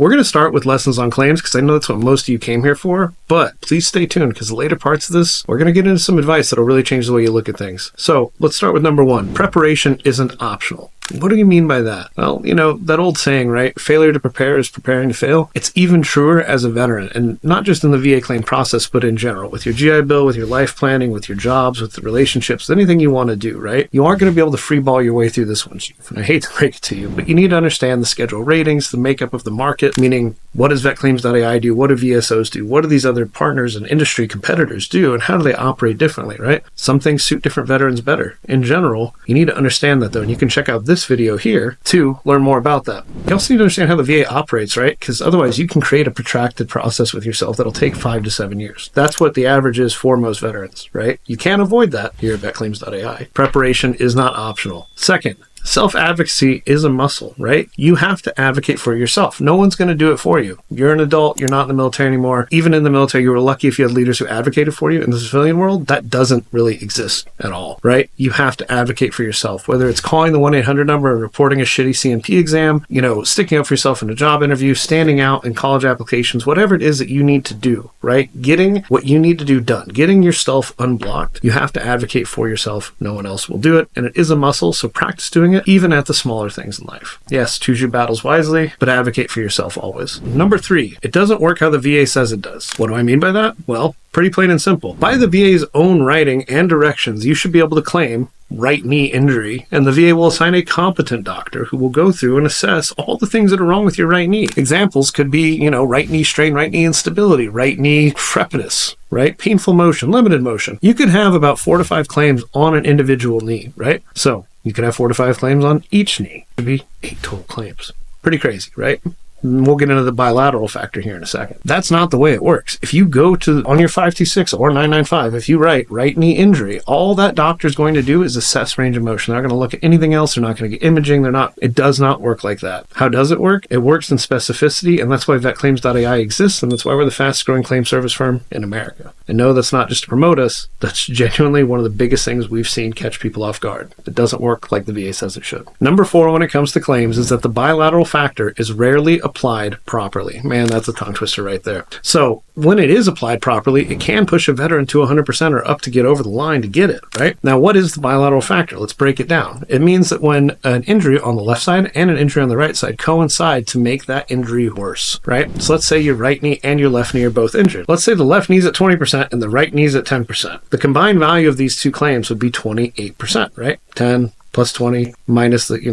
We're going to start with lessons on claims because I know that's what most of you came here for, but please stay tuned because the later parts of this, we're going to get into some advice that'll really change the way you look at things. So let's start with number 1. Preparation isn't optional. What do you mean by that? Well, you know, that old saying, right? Failure to prepare is preparing to fail. It's even truer as a veteran, and not just in the VA claim process, but in general, with your GI Bill, with your life planning, with your jobs, with the relationships, anything you want to do, right? You aren't going to be able to freeball your way through this one, Chief. And I hate to break it to you, but you need to understand the schedule ratings, the makeup of the market, meaning what does Vetclaims.ai do? What do VSOs do? What do these other partners and industry competitors do? And how do they operate differently, right? Some things suit different veterans better. In general, you need to understand that though, and you can check out this video here to learn more about that. You also need to understand how the VA operates, right? Because otherwise you can create a protracted process with yourself that'll take 5 to 7 years. That's what the average is for most veterans, right? You can't avoid that here at Vetclaims.ai. Preparation is not optional. Second, self-advocacy is a muscle, right? You have to advocate for yourself. No one's going to do it for you. You're an adult. You're not in the military anymore. Even in the military, you were lucky if you had leaders who advocated for you. In the civilian world, that doesn't really exist at all, right? You have to advocate for yourself, whether it's calling the 1-800 number and reporting a shitty C&P exam, you know, sticking up for yourself in a job interview, standing out in college applications, whatever it is that you need to do, right? Getting what you need to do done, getting yourself unblocked. You have to advocate for yourself. No one else will do it. And it is a muscle, so practice doing it, even at the smaller things in life. Yes, choose your battles wisely, but advocate for yourself always. Number 3, it doesn't work how the VA says it does. What do I mean by that? Well, pretty plain and simple. By the VA's own writing and directions, you should be able to claim right knee injury, and the VA will assign a competent doctor who will go through and assess all the things that are wrong with your right knee. Examples could be, you know, right knee strain, right knee instability, right knee crepitus, right? Painful motion, limited motion. You could have about 4 to 5 claims on an individual knee, right? So you could have 4 to 5 claims on each knee. It would be 8 total claims. Pretty crazy, right? We'll get into the bilateral factor here in a second. That's not the way it works. If you go to, on your 526 or 995, if you write right knee injury, all that doctor's going to do is assess range of motion. They're not going to look at anything else. They're not going to get imaging. It does not work like that. How does it work? It works in specificity, and that's why Vetclaims.ai exists, and that's why we're the fastest growing claim service firm in America. And no, that's not just to promote us. That's genuinely one of the biggest things we've seen catch people off guard. It doesn't work like the VA says it should. Number 4, when it comes to claims, is that the bilateral factor is rarely applied properly. Man, that's a tongue twister right there. So when it is applied properly, it can push a veteran to 100% or up to get over the line to get it, right? Now, what is the bilateral factor? Let's break it down. It means that when an injury on the left side and an injury on the right side coincide to make that injury worse, right? So let's say your right knee and your left knee are both injured. Let's say the left knee's at 20% and the right knee's at 10%. The combined value of these two claims would be 28%, right? 10 plus 20 minus the, you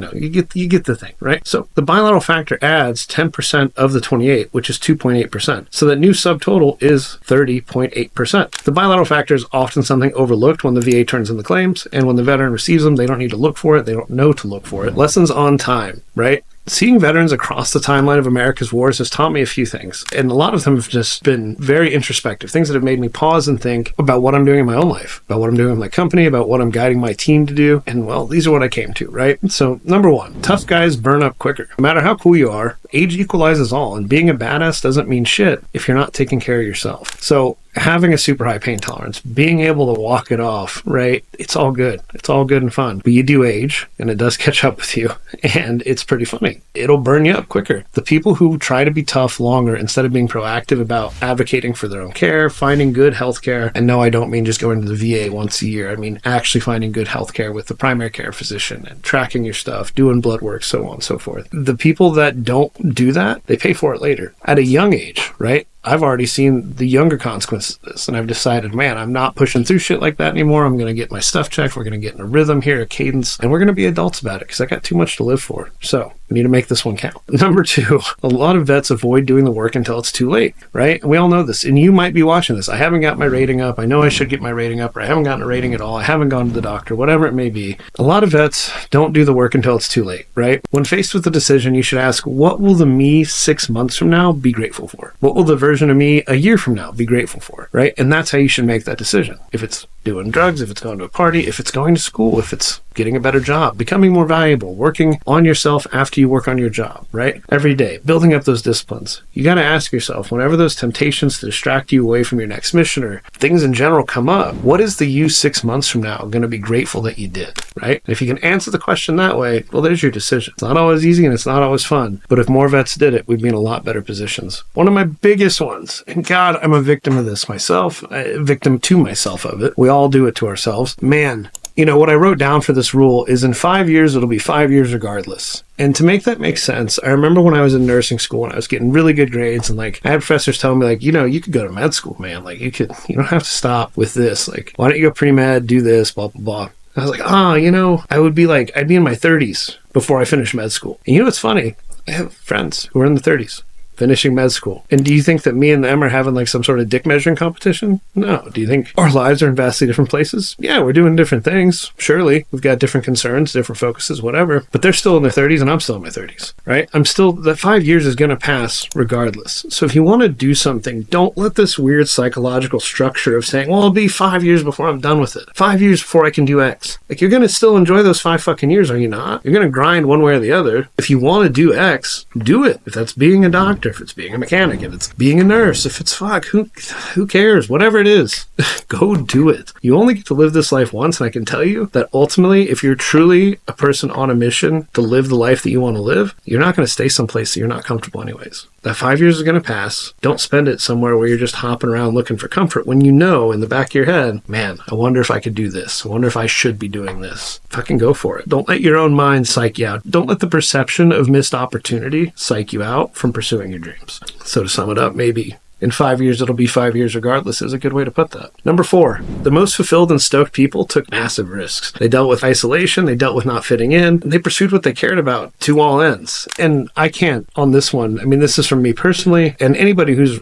get the thing, right? So the bilateral factor adds 10% of the 28, which is 2.8%. So that new subtotal is 30.8%. The bilateral factor is often something overlooked when the VA turns in the claims, and when the veteran receives them, they don't need to look for it. They don't know to look for it. Lessons on time, right? Seeing veterans across the timeline of America's wars has taught me a few things, and a lot of them have just been very introspective, things that have made me pause and think about what I'm doing in my own life, about what I'm doing in my company, about what I'm guiding my team to do, and well, these are what I came to, right? So, number 1, tough guys burn up quicker. No matter how cool you are, age equalizes all, and being a badass doesn't mean shit if you're not taking care of yourself. So, having a super high pain tolerance, being able to walk it off, right? It's all good. It's all good and fun. But you do age, and it does catch up with you, and it's pretty funny. It'll burn you up quicker. The people who try to be tough longer instead of being proactive about advocating for their own care, finding good health care, and no, I don't mean just going to the VA once a year. I mean actually finding good health care with the primary care physician and tracking your stuff, doing blood work, so on and so forth. The people that don't do that, they pay for it later. At a young age, right? I've already seen the younger consequences of this, and I've decided, man, I'm not pushing through shit like that anymore. I'm going to get my stuff checked. We're going to get in a rhythm here, a cadence, and we're going to be adults about it because I got too much to live for. So we need to make this one count. Number 2, a lot of vets avoid doing the work until it's too late, right? And we all know this, and you might be watching this. I haven't got my rating up. I know I should get my rating up, or I haven't gotten a rating at all. I haven't gone to the doctor, whatever it may be. A lot of vets don't do the work until it's too late, right? When faced with a decision, you should ask, what will the me 6 months from now be grateful for? What will the version of me a year from now be grateful for, right? And that's how you should make that decision. If it's doing drugs, if it's going to a party, if it's going to school, if it's getting a better job, becoming more valuable, working on yourself after you work on your job, right? Every day, building up those disciplines. You got to ask yourself, whenever those temptations to distract you away from your next mission or things in general come up, what is the you 6 months from now going to be grateful that you did, right? And if you can answer the question that way, well, there's your decision. It's not always easy and it's not always fun, but if more vets did it, we'd be in a lot better positions. One of my biggest ones, and God, I'm a victim of this myself, victim to myself of it. We all do it to ourselves. Man, what I wrote down for this rule is in 5 years, it'll be 5 years regardless. And to make that make sense, I remember when I was in nursing school and I was getting really good grades and I had professors telling me you could go to med school, man. You don't have to stop with this. Why don't you go pre-med, do this, blah, blah, blah. I was like, I'd be in my 30s before I finished med school. And what's funny? I have friends who are in the 30s. Finishing med school. And do you think that me and them are having some sort of dick measuring competition? No. Do you think our lives are in vastly different places? Yeah, we're doing different things. Surely. We've got different concerns, different focuses, whatever. But they're still in their 30s and I'm still in my 30s, right? that 5 years is going to pass regardless. So if you want to do something, don't let this weird psychological structure of saying, well, it'll be 5 years before I'm done with it. 5 years before I can do X. You're going to still enjoy those 5 fucking years, are you not? You're going to grind one way or the other. If you want to do X, do it. If that's being a doctor, if it's being a mechanic, if it's being a nurse, if it's who cares? Whatever it is, go do it. You only get to live this life once, and I can tell you that ultimately, if you're truly a person on a mission to live the life that you want to live, you're not going to stay someplace that you're not comfortable anyways. That 5 years is going to pass. Don't spend it somewhere where you're just hopping around looking for comfort when you know in the back of your head, man, I wonder if I could do this. I wonder if I should be doing this. Fucking go for it. Don't let your own mind psych you out. Don't let the perception of missed opportunity psych you out from pursuing your dreams. So to sum it up, maybe in 5 years, it'll be 5 years regardless is a good way to put that. Number 4, the most fulfilled and stoked people took massive risks. They dealt with isolation, they dealt with not fitting in, and they pursued what they cared about to all ends. And I can't on this one. This is from me personally, and anybody who's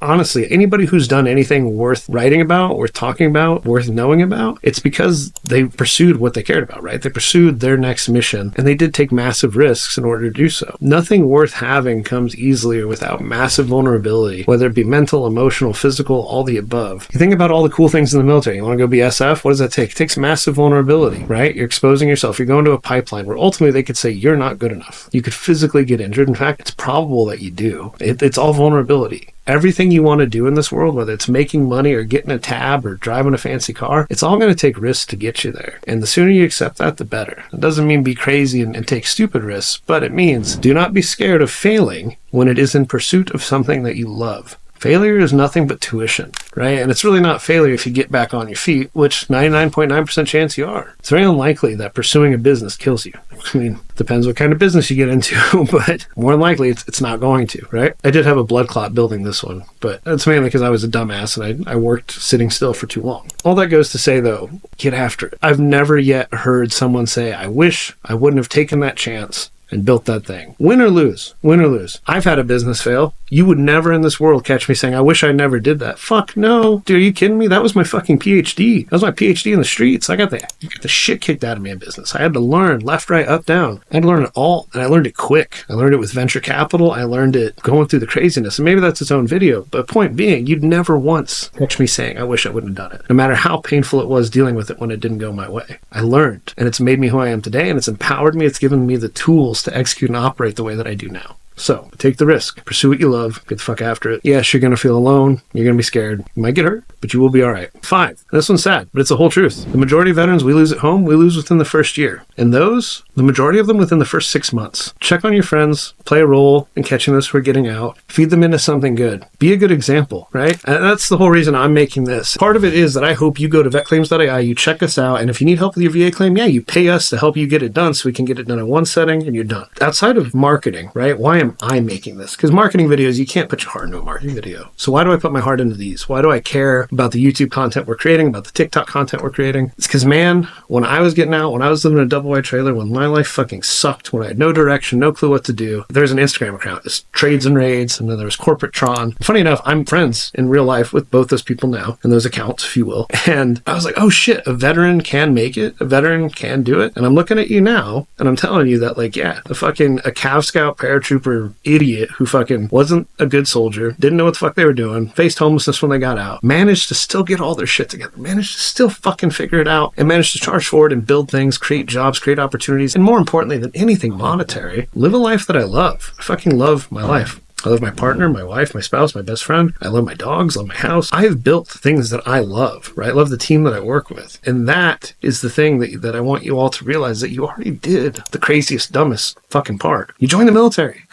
done anything worth writing about, worth talking about, worth knowing about, it's because they pursued what they cared about, right? They pursued their next mission, and they did take massive risks in order to do so. Nothing worth having comes easily or without massive vulnerability, whether it be mental, emotional, physical, all the above. You think about all the cool things in the military. You want to go be SF? What does that take? It takes massive vulnerability, right? You're exposing yourself. You're going to a pipeline where ultimately they could say you're not good enough. You could physically get injured. In fact, it's probable that you do. It's all vulnerability. Everything you want to do in this world, whether it's making money or getting a tab or driving a fancy car, it's all going to take risks to get you there. And the sooner you accept that, the better. It doesn't mean be crazy and take stupid risks, but it means do not be scared of failing when it is in pursuit of something that you love. Failure is nothing but tuition, right? And it's really not failure if you get back on your feet, which 99.9% chance you are. It's very unlikely that pursuing a business kills you. Depends what kind of business you get into, but more than likely it's not going to, right? I did have a blood clot building this one, but that's mainly because I was a dumbass and I worked sitting still for too long. All that goes to say, though, get after it. I've never yet heard someone say, I wish I wouldn't have taken that chance and built that thing. Win or lose. I've had a business fail. You would never in this world catch me saying, I wish I never did that. Fuck no. Dude, are you kidding me? That was my fucking PhD. That was my PhD in the streets. I got the shit kicked out of me in business. I had to learn left, right, up, down. I had to learn it all, and I learned it quick. I learned it with venture capital. I learned it going through the craziness, and maybe that's its own video, but point being, you'd never once catch me saying, I wish I wouldn't have done it. No matter how painful it was dealing with it when it didn't go my way. I learned, and it's made me who I am today, and it's empowered me. It's given me the tools to execute and operate the way that I do now. So, take the risk. Pursue what you love. Get the fuck after it. Yes, you're going to feel alone. You're going to be scared. You might get hurt, but you will be all right. 5. This one's sad, but it's the whole truth. The majority of veterans we lose at home, we lose within the first year. And those, the majority of them within the first 6 months. Check on your friends. Play a role in catching those who are getting out. Feed them into something good. Be a good example, right? And that's the whole reason I'm making this. Part of it is that I hope you go to Vetclaims.ai, you check us out, and if you need help with your VA claim, yeah, you pay us to help you get it done so we can get it done in one setting and you're done. Outside of marketing, right? Why am I making this? Because marketing videos, you can't put your heart into a marketing video. So why do I put my heart into these? Why do I care about the YouTube content we're creating, about the TikTok content we're creating? It's because, man, when I was getting out, when I was living in a double wide trailer, when my life fucking sucked, when I had no direction, no clue what to do, there's an Instagram account. It's Trades and Raids, and then there was Corporate Tron. Funny enough, I'm friends in real life with both those people now, and those accounts, if you will. And I was like, oh shit, a veteran can make it. A veteran can do it. And I'm looking at you now, and I'm telling you that, like, yeah, a Cav Scout, paratrooper, whatever idiot who fucking wasn't a good soldier, didn't know what the fuck they were doing, faced homelessness when they got out, managed to still get all their shit together, managed to still fucking figure it out, and managed to charge forward and build things, create jobs, create opportunities, and more importantly than anything monetary, live a life that I love. I fucking love my life. I love my partner, my wife, my spouse, my best friend. I love my dogs, love my house. I have built things that I love, right? I love the team that I work with. And that is the thing that I want you all to realize, that you already did the craziest, dumbest fucking part. You joined the military.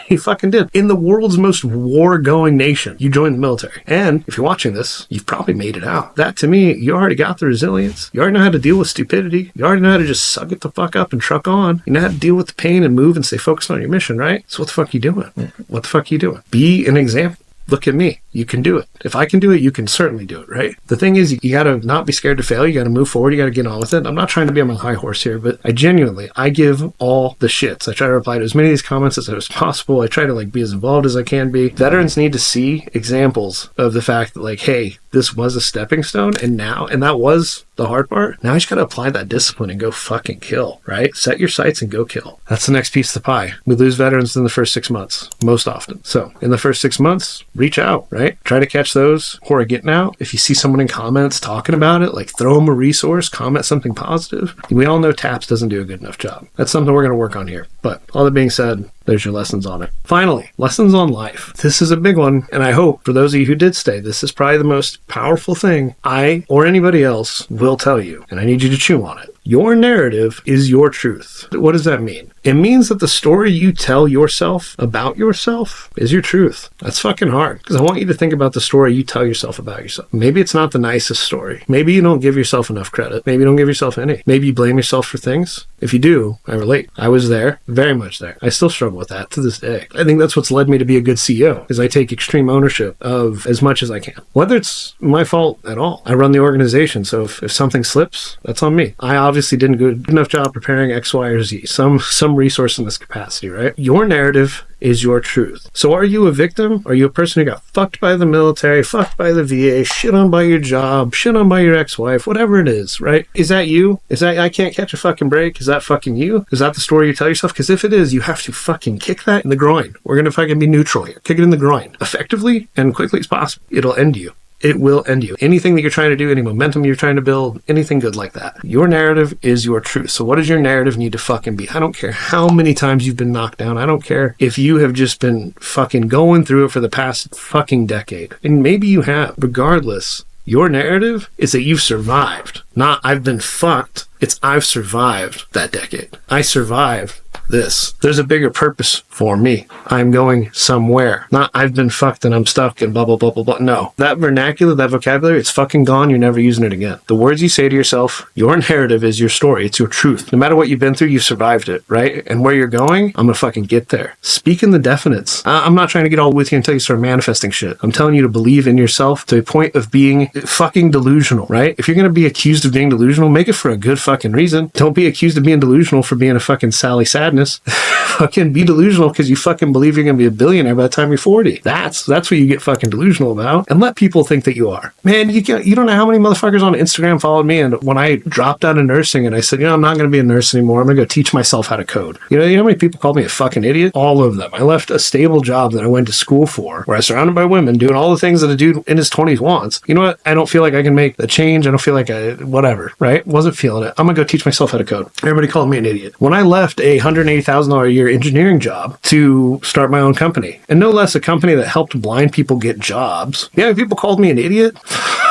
You fucking did. In the world's most war-going nation, you joined the military. And if you're watching this, you've probably made it out. That, to me, you already got the resilience. You already know how to deal with stupidity. You already know how to just suck it the fuck up and truck on. You know how to deal with the pain and move and stay focused on your mission, right? So what the fuck are you doing? What the fuck are you doing? Be an example. Look at me. You can do it. If I can do it, you can certainly do it, right? The thing is, you got to not be scared to fail. You got to move forward. You got to get on with it. I'm not trying to be on my high horse here, but I give all the shits. I try to reply to as many of these comments as possible. I try to be as involved as I can be. Veterans need to see examples of the fact that hey, this was a stepping stone, and that was the hard part. Now you just got to apply that discipline and go fucking kill, right? Set your sights and go kill. That's the next piece of the pie. We lose veterans in the first 6 months, most often. So in the first 6 months, reach out, right? Try to catch those who are getting out. If you see someone in comments talking about it, throw them a resource, comment something positive. We all know TAPS doesn't do a good enough job. That's something we're going to work on here. But all that being said, there's your lessons on it. Finally, lessons on life. This is a big one, and I hope for those of you who did stay, this is probably the most powerful thing I or anybody else will tell you, and I need you to chew on it. Your narrative is your truth. What does that mean? It means that the story you tell yourself about yourself is your truth. That's fucking hard, because I want you to think about the story you tell yourself about yourself. Maybe it's not the nicest story. Maybe you don't give yourself enough credit. Maybe you don't give yourself any. Maybe you blame yourself for things. If you do, I relate. I was there, very much there. I still struggle with that to this day. I think that's what's led me to be a good CEO, is I take extreme ownership of as much as I can. Whether it's my fault at all. I run the organization, so if something slips, that's on me. I obviously didn't do a good enough job preparing X, Y, or Z. Some resource in this capacity, right? Your narrative is your truth. So are you a victim? Are you a person who got fucked by the military, fucked by the VA, shit on by your job, shit on by your ex-wife, whatever it is, right? Is that you? Is that I can't catch a fucking break? Is that fucking you? Is that the story you tell yourself? Because if it is, you have to fucking kick that in the groin. We're going to fucking be neutral here. Kick it in the groin. Effectively and quickly as possible. It'll end you. It will end you. Anything that you're trying to do, any momentum you're trying to build, anything good like that. Your narrative is your truth. So what does your narrative need to fucking be? I don't care how many times you've been knocked down. I don't care if you have just been fucking going through it for the past fucking decade. And maybe you have. Regardless, your narrative is that you've survived. Not I've been fucked. It's I've survived that decade. I survived this. There's a bigger purpose for me. I'm going somewhere. Not I've been fucked and I'm stuck and blah, blah, blah, blah, blah. No. That vernacular, that vocabulary, it's fucking gone. You're never using it again. The words you say to yourself, your narrative is your story. It's your truth. No matter what you've been through, you survived it, right? And where you're going, I'm gonna fucking get there. Speak in the definites. I'm not trying to get all with you until you start manifesting shit. I'm telling you to believe in yourself to a point of being fucking delusional, right? If you're gonna be accused of being delusional, make it for a good fucking reason. Don't be accused of being delusional for being a fucking Sally Sadness. Fucking be delusional because you fucking believe you're gonna be a billionaire by the time you're 40. That's what you get fucking delusional about, and let people think that you are. Man, you don't know how many motherfuckers on Instagram followed me, and when I dropped out of nursing and I said, I'm not gonna be a nurse anymore, I'm gonna go teach myself how to code. You know how many people called me a fucking idiot? All of them. I left a stable job that I went to school for, where I was surrounded by women doing all the things that a dude in his 20s wants. You know what? I don't feel like I can make the change. I don't feel like whatever, right? Wasn't feeling it. I'm gonna go teach myself how to code. Everybody called me an idiot. When I left a $180,000 a year engineering job to start my own company, and no less a company that helped blind people get jobs. Yeah, people called me an idiot.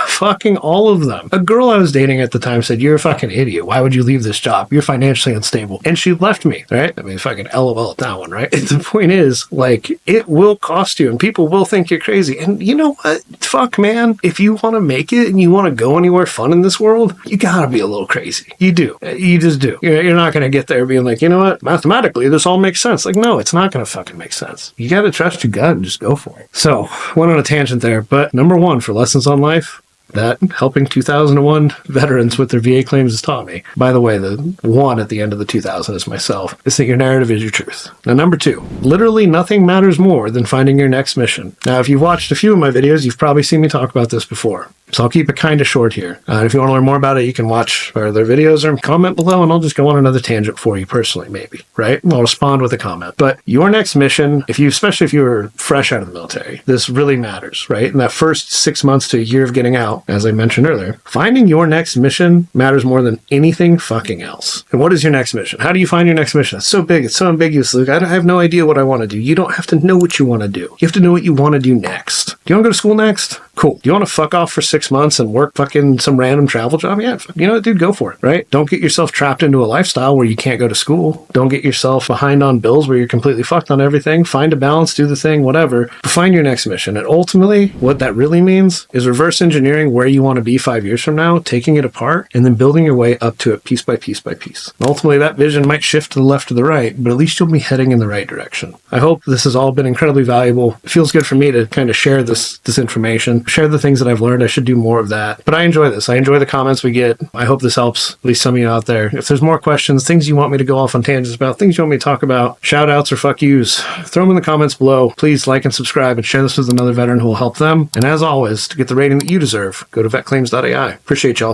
Fucking all of them. A girl I was dating at the time said, you're a fucking idiot. Why would you leave this job? You're financially unstable. And she left me, right? I mean, fucking LOL at that one, right? The point is, it will cost you and people will think you're crazy. And you know what? Fuck, man. If you want to make it and you want to go anywhere fun in this world, you gotta be a little crazy. You do. You just do. You're not going to get there being like, you know what? Mathematically, this all makes sense. No, it's not going to fucking make sense. You got to trust your gut and just go for it. So, went on a tangent there, but number one for lessons on life, that helping 2001 veterans with their VA claims has taught me. By the way, the one at the end of the 2000 is myself, is that your narrative is your truth. Now, number two, literally nothing matters more than finding your next mission. Now, if you've watched a few of my videos, you've probably seen me talk about this before. So I'll keep it kind of short here. If you want to learn more about it, you can watch our other videos or comment below, and I'll just go on another tangent for you personally, maybe, right? I'll respond with a comment. But your next mission, especially if you were fresh out of the military, this really matters, right? In that first 6 months to a year of getting out, as I mentioned earlier, finding your next mission matters more than anything fucking else. And what is your next mission? How do you find your next mission? It's so big. It's so ambiguous, Luke. I have no idea what I want to do. You don't have to know what you want to do. You have to know what you want to do next. Do you want to go to school next? Cool. Do you want to fuck off for 6 months and work fucking some random travel job? Yeah, you know what, dude, go for it, right? Don't get yourself trapped into a lifestyle where you can't go to school. Don't get yourself behind on bills where you're completely fucked on everything. Find a balance, do the thing, whatever. But find your next mission. And ultimately, what that really means is reverse engineering where you want to be 5 years from now, taking it apart, and then building your way up to it piece by piece by piece. And ultimately, that vision might shift to the left or the right, but at least you'll be heading in the right direction. I hope this has all been incredibly valuable. It feels good for me to kind of share this information, share the things that I've learned. I should do more of that. But I enjoy this. I enjoy the comments we get. I hope this helps at least some of you out there. If there's more questions, things you want me to go off on tangents about, things you want me to talk about, shout outs or fuck yous, throw them in the comments below. Please like and subscribe and share this with another veteran who will help them. And as always, to get the rating that you deserve, go to Vetclaims.ai. Appreciate y'all.